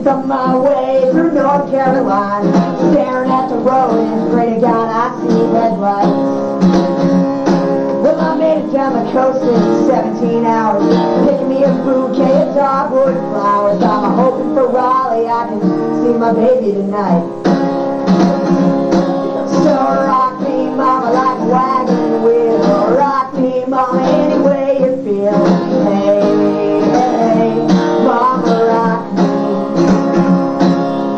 from my way through North Carolina, staring at the road and pray to God I see headlights. Well, I made it down the coast in 17 hours, picking me a bouquet of dogwood flowers. I'm hoping for Raleigh, I can see my baby tonight. So rock me, mama, like a wagon wheel. Rock me, mama, any way you feel. Hey, hey, mama, rock me.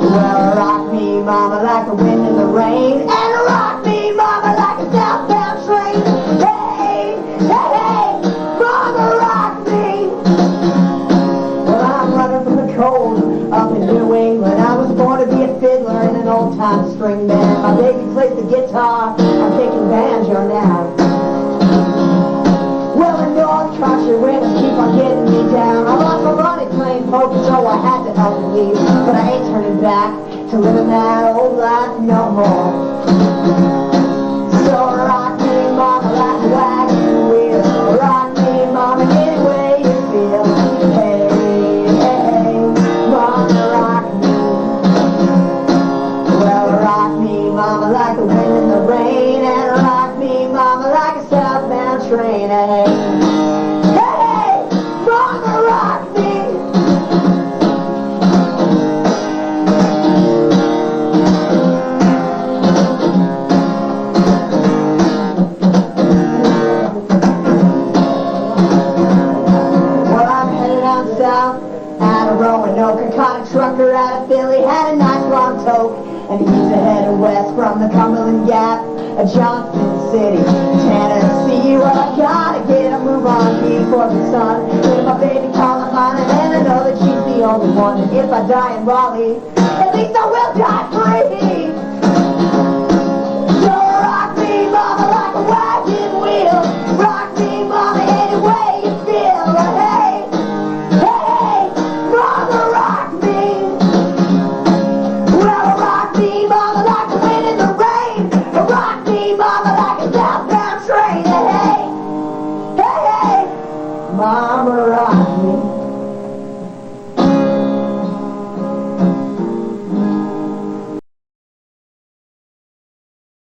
Well, rock me, mama, like the wind and the rain. And rock me, mama, like a southbound train. Hey, hey, hey, mama, rock me. Well, I'm running from the cold up in New England. I was born to be a fiddler in an old-time string band. My baby plays the guitar, I'm taking banjo now. Well, in North Country, winds keep on getting me down. I lost my money playing poker, so I had to help leave. But I ain't turning back to living that old life no more. So rock me, mama, like a wagon wheel. Rock me, mama, any way you feel. Hey, hey, mama, rock me. Well, rock me, mama, like the wind and the rain. And rock me, mama, like a southbound train. Hey, hey, mama, rock me. South out of Roanoke, I caught a trucker out of Philly, had a nice long toke, and he's headed west from the Cumberland Gap of Johnson City, Tennessee. Well, I gotta get a move on before the sun, with my baby calling mine, and I know that she's the only one. And if I die in Raleigh, at least I will die free. So rock me, mama, like a wagon wheel. Rock me, mama, any way you feel. Hey, mama,